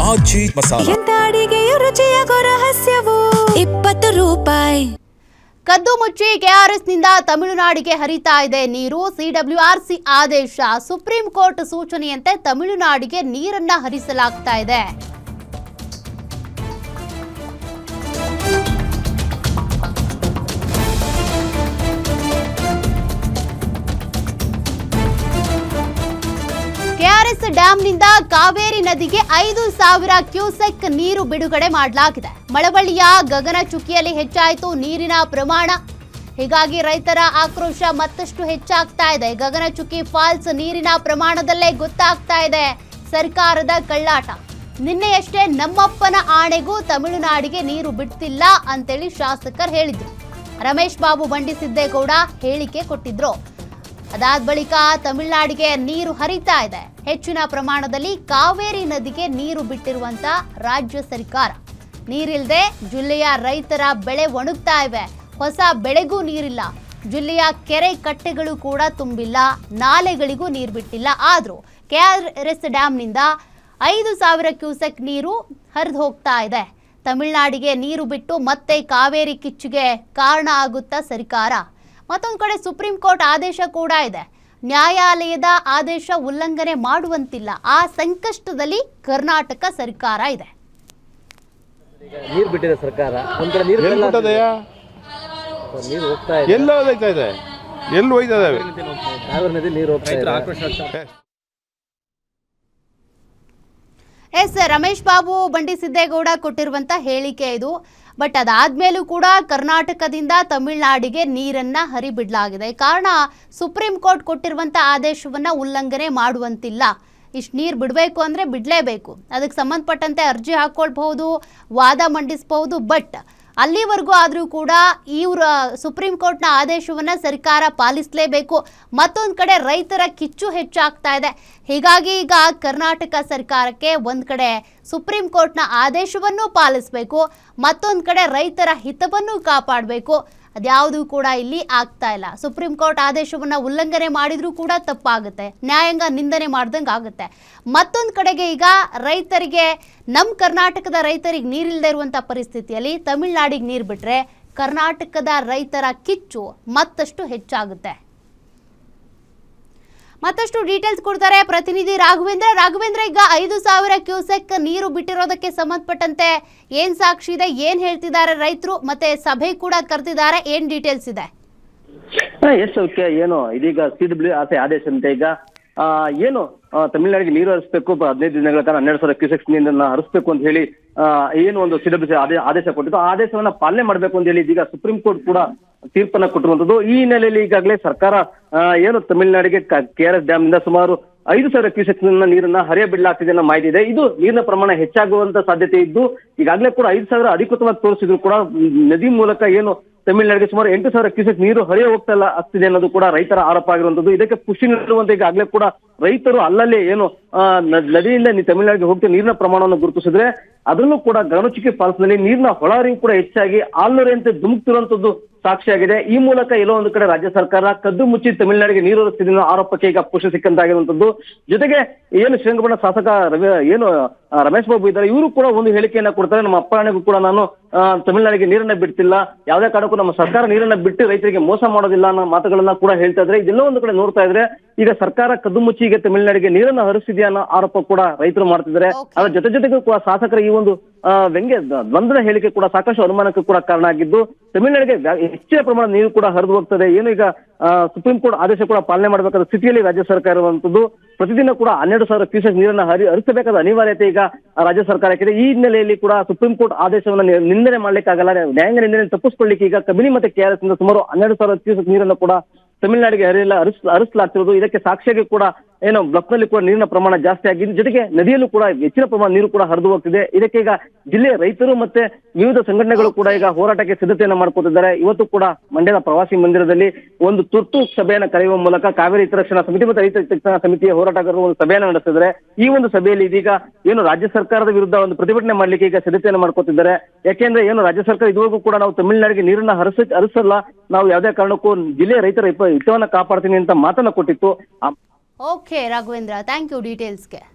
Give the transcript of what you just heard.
ಆಜಿ ಮಸಾಲ. ಎಂತ ಅಡಿಗೆಯ ರುಚಿಯಾಗೋ ರಹಸ್ಯವು 20 ರೂಪಾಯಿ. ಕದ್ದು ಮುಚ್ಚಿ ಕೆಆರ್ಎಸ್ನಿಂದ ತಮಿಳುನಾಡಿಗೆ ಹರಿತಾ ಇದೆ ನೀರು. ಸಿಡಬ್ಲ್ಯೂಆರ್ಸಿ ಆದೇಶ, ಸುಪ್ರೀಂ ಕೋರ್ಟ್ ಸೂಚನೆಯಂತೆ ತಮಿಳುನಾಡಿಗೆ ನೀರನ್ನ ಹರಿಸಲಾಗ್ತಾ ಇದೆ. ಕೆಆರ್ಎಸ್ ಡ್ಯಾಂನಿಂದ ಕಾವೇರಿ ನದಿಗೆ 5,000 ಕ್ಯೂಸೆಕ್ ನೀರು ಬಿಡುಗಡೆ ಮಾಡಲಾಗಿದೆ. ಮಳವಳ್ಳಿಯ ಗಗನಚುಕ್ಕಿಯಲ್ಲಿ ಹೆಚ್ಚಾಯಿತು ನೀರಿನ ಪ್ರಮಾಣ. ಹೀಗಾಗಿ ರೈತರ ಆಕ್ರೋಶ ಮತ್ತಷ್ಟು ಹೆಚ್ಚಾಗ್ತಾ ಇದೆ. ಗಗನಚುಕ್ಕಿ ಫಾಲ್ಸ್ ನೀರಿನ ಪ್ರಮಾಣದಲ್ಲೇ ಗೊತ್ತಾಗ್ತಾ ಇದೆ ಸರ್ಕಾರದ ಕಳ್ಳಾಟ. ನಿನ್ನೆಯಷ್ಟೇ ನಮ್ಮಪ್ಪನ ಆಣೆಗೂ ತಮಿಳುನಾಡಿಗೆ ನೀರು ಬಿಡ್ತಿಲ್ಲ ಅಂತೇಳಿ ಶಾಸಕರು ಹೇಳಿದ್ರು. ರಮೇಶ್ ಬಾಬು ಬಂಡಿಸಿದ್ದೇಗೌಡ ಹೇಳಿಕೆ ಕೊಟ್ಟಿದ್ರು. ಅದಾದ ಬಳಿಕ ತಮಿಳುನಾಡಿಗೆ ನೀರು ಹರಿತಾ ಇದೆ. ಹೆಚ್ಚಿನ ಪ್ರಮಾಣದಲ್ಲಿ ಕಾವೇರಿ ನದಿಗೆ ನೀರು ಬಿಟ್ಟಿರುವಂತ ರಾಜ್ಯ ಸರ್ಕಾರ. ನೀರಿಲ್ಲದೆ ಜಿಲ್ಲೆಯ ರೈತರ ಬೆಳೆ ಒಣಗ್ತಾ ಇವೆ. ಹೊಸ ಬೆಳೆಗೂ ನೀರಿಲ್ಲ. ಜಿಲ್ಲೆಯ ಕೆರೆ ಕಟ್ಟೆಗಳು ಕೂಡ ತುಂಬಿಲ್ಲ. ನಾಲೆಗಳಿಗೂ ನೀರು ಬಿಟ್ಟಿಲ್ಲ. ಆದರೂ ಕೆಆರ್ಎಸ್ ಡ್ಯಾಂನಿಂದ 5,000 ಕ್ಯೂಸೆಕ್ ನೀರು ಹರಿದು ಹೋಗ್ತಾ ಇದೆ. ತಮಿಳುನಾಡಿಗೆ ನೀರು ಬಿಟ್ಟು ಮತ್ತೆ ಕಾವೇರಿ ಕಿಚ್ಚುಗೆ ಕಾರಣ ಆಗುತ್ತಾ ಸರ್ಕಾರ. ಮತ್ತೊಂದು ಕಡೆ ಸುಪ್ರೀಂ ಕೋರ್ಟ್ ಆದೇಶ ಕೂಡ ಇದೆ. ನ್ಯಾಯಾಲಯದ ಆದೇಶ ಉಲ್ಲಂಘನೆ ಮಾಡುವಂತಿಲ್ಲ. ಆ ಸಂಕಷ್ಟದಲ್ಲಿ ಕರ್ನಾಟಕ ಸರ್ಕಾರ ಇದೆ. ನೀರು ಬಿಟ್ಟಿದೆ ಸರ್ಕಾರ. ಒಂದ್ ಕಡೆ ನೀರು ಹೋಗ್ತಾ ಇದೆ. ಎಲ್ಲ ಹೋಗ್ತಾ ಇದೆ. ಎಲ್ಲಿ ಹೋಗ್ತಾ ಇದಾವೆ? ಕಾವೇರಿ ನದಿ ನೀರು ಹೋಗ್ತಾ ಇದೆ. ರಮೇಶ್ ಬಾಬು ಬಂಡಿಸಿದ್ದೇಗೌಡ ಕೊಟ್ಟಿರುವಂತ ಹೇಳಿಕೆ ಇದು. ಬಟ್ ಅದಾದ್ಮೇಲೂ ಕೂಡ ಕರ್ನಾಟಕದಿಂದ ತಮಿಳುನಾಡಿಗೆ ನೀರನ್ನ ಹರಿಬಿಡಲಾಗಿದೆ. ಕಾರಣ ಸುಪ್ರೀಂ ಕೋರ್ಟ್ ಕೊಟ್ಟಿರುವಂತ ಆದೇಶವನ್ನ ಉಲ್ಲಂಘನೆ ಮಾಡುವಂತಿಲ್ಲ. ಇಷ್ಟು ನೀರು ಬಿಡಬೇಕು ಅಂದ್ರೆ ಬಿಡಲೇಬೇಕು. ಅದಕ್ಕೆ ಸಂಬಂಧಪಟ್ಟಂತೆ ಅರ್ಜಿ ಹಾಕೊಳ್ಬಹುದು, ವಾದ ಮಂಡಿಸಬಹುದು. ಬಟ್ ಅಲ್ಲಿವರೆಗೂ ಆದರೂ ಕೂಡ ಇವ್ರ ಸುಪ್ರೀಂ ಕೋರ್ಟ್ನ ಆದೇಶವನ್ನು ಸರ್ಕಾರ ಪಾಲಿಸಲೇಬೇಕು. ಮತ್ತೊಂದು ಕಡೆ ರೈತರ ಕಿಚ್ಚು ಹೆಚ್ಚಾಗ್ತಾ ಇದೆ. ಹೀಗಾಗಿ ಈಗ ಕರ್ನಾಟಕ ಸರ್ಕಾರಕ್ಕೆ ಒಂದು ಕಡೆ ಸುಪ್ರೀಂ ಕೋರ್ಟ್ನ ಆದೇಶವನ್ನು ಪಾಲಿಸಬೇಕು, ಮತ್ತೊಂದು ಕಡೆ ರೈತರ ಹಿತವನ್ನು ಕಾಪಾಡಬೇಕು. ಅದ್ಯಾವುದೂ ಕೂಡ ಇಲ್ಲಿ ಆಗ್ತಾ ಇಲ್ಲ. ಸುಪ್ರೀಂ ಕೋರ್ಟ್ ಆದೇಶವನ್ನು ಉಲ್ಲಂಘನೆ ಮಾಡಿದ್ರೂ ಕೂಡ ತಪ್ಪಾಗುತ್ತೆ, ನ್ಯಾಯಾಂಗ ನಿಂದನೆ ಮಾಡ್ದಂಗೆ ಆಗುತ್ತೆ. ಮತ್ತೊಂದು ಕಡೆಗೆ ಈಗ ರೈತರಿಗೆ, ನಮ್ಮ ಕರ್ನಾಟಕದ ರೈತರಿಗೆ ನೀರಿಲ್ಲದೆ ಇರುವಂಥ ಪರಿಸ್ಥಿತಿಯಲ್ಲಿ ತಮಿಳುನಾಡಿಗೆ ನೀರು ಬಿಟ್ಟರೆ ಕರ್ನಾಟಕದ ರೈತರ ಕಿಚ್ಚು ಮತ್ತಷ್ಟು ಹೆಚ್ಚಾಗುತ್ತೆ. ಮತ್ತಷ್ಟು ಡೀಟೇಲ್ಸ್ ಕೊಡ್ತಾರೆ ಪ್ರತಿನಿಧಿ ರಾಘವೇಂದ್ರ. ಈಗ 5,000 ಕ್ಯೂಸೆಕ್ ನೀರು ಬಿಟ್ಟಿರೋದಕ್ಕೆ ಸಂಬಂಧಪಟ್ಟಂತೆ ಏನ್ ಸಾಕ್ಷಿ ಇದೆ, ಏನ್ ಹೇಳ್ತಿದ್ದಾರೆ ರೈತರು, ಮತ್ತೆ ಸಭೆ ಕೂಡ ಕರೆದಿದ್ದಾರೆ, ಏನ್ ಡೀಟೇಲ್ಸ್ ಇದೆ? Yes okay. ಏನು ಇದೀಗ ಸಿಡಬ್ಲ್ಯೂಆರ್ಸಿ ಆದೇಶದಂತೆ ಈಗ ಏನು ತಮಿಳುನಾಡಿಗೆ ನೀರು ಹರಿಸಬೇಕು, 15 ದಿನಗಳ ಕಾಲ 12,000 ಕ್ಯೂಸೆಕ್ಸ್ ನೀರನ್ನ ಹರಿಸಬೇಕು ಅಂತ ಹೇಳಿ ಏನು ಒಂದು ಸಿಡಬ್ಲ್ಯೂಸಿ ಆದೇಶ ಕೊಟ್ಟಿದ್ದು, ಆ ಆದೇಶವನ್ನ ಪಾಲನೆ ಮಾಡಬೇಕು ಅಂತ ಹೇಳಿ ಇದೀಗ ಸುಪ್ರೀಂ ಕೋರ್ಟ್ ಕೂಡ ತೀರ್ಪನ್ನ ಕೊಟ್ಟಿರುವಂತದ್ದು. ಈ ಹಿನ್ನೆಲೆಯಲ್ಲಿ ಈಗಾಗಲೇ ಸರ್ಕಾರ ಏನು ತಮಿಳುನಾಡಿಗೆ ಕೆಆರ್ಎಸ್ ಡ್ಯಾಮ್ ಇಂದ ಸುಮಾರು 5,000 ಕ್ಯೂಸೆಕ್ಸ್ ನೀರನ್ನ ಹರಿಯ ಬಿಡಲಾಗ್ತಿದೆ ಅನ್ನೋ ಮಾಹಿತಿ ಇದೆ. ಇದು ನೀರಿನ ಪ್ರಮಾಣ ಹೆಚ್ಚಾಗುವಂತ ಸಾಧ್ಯತೆ ಇದ್ದು ಈಗಾಗಲೇ ಕೂಡ 5,000 ಅಧಿಕೃತವಾಗಿ ತೋರಿಸಿದ್ರು ಕೂಡ ನದಿ ಮೂಲಕ ಏನು ತಮಿಳುನಾಡಿಗೆ ಸುಮಾರು 8,000 ಕ್ಯೂಸೆಕ್ ನೀರು ಹರಿಯ ಹೋಗ್ತಾ ಆಗ್ತಿದೆ ಅನ್ನೋದು ಕೂಡ ರೈತರ ಆರೋಪ ಆಗಿರುವಂತದ್ದು. ಇದಕ್ಕೆ ಪುಷ್ಟಿ ನೀಡುವಂತೆ ಈಗಾಗಲೇ ಕೂಡ ರೈತರು ಅಲ್ಲಲ್ಲಿ ಏನು ನದಿಯಿಂದ ತಮಿಳುನಾಡಿಗೆ ಹೋಗ್ತಾ ನೀರಿನ ಪ್ರಮಾಣವನ್ನು ಗುರುತಿಸಿದ್ರೆ ಅದನ್ನು ಕೂಡ ಗಗನಚುಕ್ಕಿ ಫಾಲ್ಸ್ ನಲ್ಲಿ ನೀರಿನ ಹೊಳಹರಿವು ಕೂಡ ಹೆಚ್ಚಾಗಿ ಆಲ್ನೂರಿಯಂತೆ ಧುಮುಕ್ತಿರುವಂತದ್ದು ಸಾಕ್ಷಿಯಾಗಿದೆ. ಈ ಮೂಲಕ ಎಲ್ಲೋ ಒಂದು ಕಡೆ ರಾಜ್ಯ ಸರ್ಕಾರ ಕದ್ದು ಮುಚ್ಚಿ ತಮಿಳುನಾಡಿಗೆ ನೀರು ಹರಿಸ್ತಿದೆ ಅನ್ನೋ ಆರೋಪಕ್ಕೆ ಈಗ ಪುಷ್ಟಿ ಸಿಕ್ಕಂತಾಗಿರುವಂತದ್ದು. ಜೊತೆಗೆ ಏನು ಶ್ರೀರಂಗಪಟ್ಟಣ ಶಾಸಕ ರಮೇಶ್ ಬಾಬು ಇದ್ದಾರೆ, ಇವರು ಕೂಡ ಒಂದು ಹೇಳಿಕೆಯನ್ನ ಕೊಡ್ತಾರೆ. ನಮ್ಮ ಅಪ್ಪಣೆಗೂ ಕೂಡ ನಾನು ತಮಿಳುನಾಡಿಗೆ ನೀರನ್ನ ಬಿಡ್ತಿಲ್ಲ, ಯಾವುದೇ ಕಾರಣಕ್ಕೂ ನಮ್ಮ ಸರ್ಕಾರ ನೀರನ್ನ ಬಿಟ್ಟು ರೈತರಿಗೆ ಮೋಸ ಮಾಡೋದಿಲ್ಲ ಅನ್ನೋ ಮಾತುಗಳನ್ನ ಕೂಡ ಹೇಳ್ತಾ ಇದ್ರೆ, ಇದೆಲ್ಲ ಒಂದು ಕಡೆ ನೋಡ್ತಾ ಇದ್ರೆ ಈಗ ಸರ್ಕಾರ ಕದ್ದು ಮುಚ್ಚಿಗೆ ತಮಿಳುನಾಡಿಗೆ ನೀರನ್ನ ಹರಿಸಿದೆಯಾ ಅನ್ನೋ ಆರೋಪ ಕೂಡ ರೈತರು ಮಾಡ್ತಿದ್ದಾರೆ. ಅದರ ಜೊತೆಗೂ ಕೂಡ ಶಾಸಕರ ಈ ಒಂದು ದ್ವಂದ್ವದ ಹೇಳಿಕೆ ಕೂಡ ಸಾಕಷ್ಟು ಅನುಮಾನಕ್ಕೆ ಕೂಡ ಕಾರಣ ಆಗಿದ್ದು, ತಮಿಳುನಾಡಿಗೆ ಹೆಚ್ಚಿನ ಪ್ರಮಾಣದ ನೀರು ಕೂಡ ಹರಿದು ಹೋಗ್ತದೆ. ಏನು ಈಗ ಸುಪ್ರೀಂ ಕೋರ್ಟ್ ಆದೇಶ ಕೂಡ ಪಾಲನೆ ಮಾಡಬೇಕಾದ ಸ್ಥಿತಿಯಲ್ಲಿ ರಾಜ್ಯ ಸರ್ಕಾರ ಇರುವಂತದ್ದು. ಪ್ರತಿದಿನ ಕೂಡ 12,000 ಕ್ಯೂಸೆಕ್ ನೀರನ್ನ ಹರಿಸಬೇಕಾದ ಅನಿವಾರ್ಯತೆ ಈಗ ರಾಜ್ಯ ಸರ್ಕಾರಕ್ಕಿದೆ. ಈ ಹಿನ್ನೆಲೆಯಲ್ಲಿ ಕೂಡ ಸುಪ್ರೀಂ ಕೋರ್ಟ್ ಆದೇಶವನ್ನು ನಿಂದನೆ ಮಾಡ್ಲಿಕ್ಕಾಗಲ್ಲ, ನ್ಯಾಯಾಂಗ ನಿಂದನೆ ತಪ್ಪಿಸ್ಕೊಳ್ಳಿಕ್ಕೆ ಈಗ ಕಬಿನಿ ಮತ್ತೆ ಕೆಆರ್ಎಸ್ ಇಂದ ಸುಮಾರು 12,000 ಕ್ಯೂಸೆಕ್ ನೀರನ್ನು ಕೂಡ ತಮಿಳುನಾಡಿಗೆ ಹರಿಸಲಾಗ್ತಿರೋದು. ಇದಕ್ಕೆ ಸಾಕ್ಷಿಯಾಗಿ ಕೂಡ ಏನು ಬ್ಲಾಕ್ನಲ್ಲಿ ಕೂಡ ನೀರಿನ ಪ್ರಮಾಣ ಜಾಸ್ತಿ ಆಗಿದೆ. ಜೊತೆಗೆ ನದಿಯಲ್ಲೂ ಕೂಡ ಹೆಚ್ಚಿನ ಪ್ರಮಾಣ ನೀರು ಕೂಡ ಹರಿದು ಹೋಗ್ತಿದೆ. ಇದಕ್ಕೆ ಈಗ ಜಿಲ್ಲೆಯ ರೈತರು ಮತ್ತೆ ವಿವಿಧ ಸಂಘಟನೆಗಳು ಕೂಡ ಈಗ ಹೋರಾಟಕ್ಕೆ ಸಿದ್ಧತೆಯನ್ನ ಮಾಡ್ಕೊತಿದ್ದಾರೆ. ಇವತ್ತು ಕೂಡ ಮಂಡ್ಯದ ಪ್ರವಾಸಿ ಮಂದಿರದಲ್ಲಿ ಒಂದು ತುರ್ತು ಸಭೆಯನ್ನು ಕರೆಯುವ ಮೂಲಕ ಕಾವೇರಿ ಹಿತರಕ್ಷಣಾ ಸಮಿತಿ ಮತ್ತು ರೈತ ಹಿತರಕ್ಷಣಾ ಸಮಿತಿಯ ಹೋರಾಟಗಾರರು ಒಂದು ಸಭೆಯನ್ನು ನಡೆಸಿದ್ದಾರೆ. ಈ ಒಂದು ಸಭೆಯಲ್ಲಿ ಇದೀಗ ಏನು ರಾಜ್ಯ ಸರ್ಕಾರದ ವಿರುದ್ಧ ಒಂದು ಪ್ರತಿಭಟನೆ ಮಾಡ್ಲಿಕ್ಕೆ ಈಗ ಸಿದ್ಧತೆಯನ್ನು ಮಾಡ್ಕೊತಿದ್ದಾರೆ. ಯಾಕೆಂದ್ರೆ ಏನು ರಾಜ್ಯ ಸರ್ಕಾರ ಇದುವರೆಗೂ ಕೂಡ ನಾವು ತಮಿಳುನಾಡಿಗೆ ನೀರನ್ನ ಹರಿಸಲ್ಲ, ನಾವು ಯಾವುದೇ ಕಾರಣಕ್ಕೂ ಜಿಲ್ಲೆಯ ರೈತರ ಹಿತವನ್ನ ಕಾಪಾಡ್ತೀನಿ ಅಂತ ಮಾತನ್ನ ಕೊಟ್ಟಿತ್ತು. Okay Raghavendra, thank you ಡೀಟೇಲ್ಸ್ಗೆ.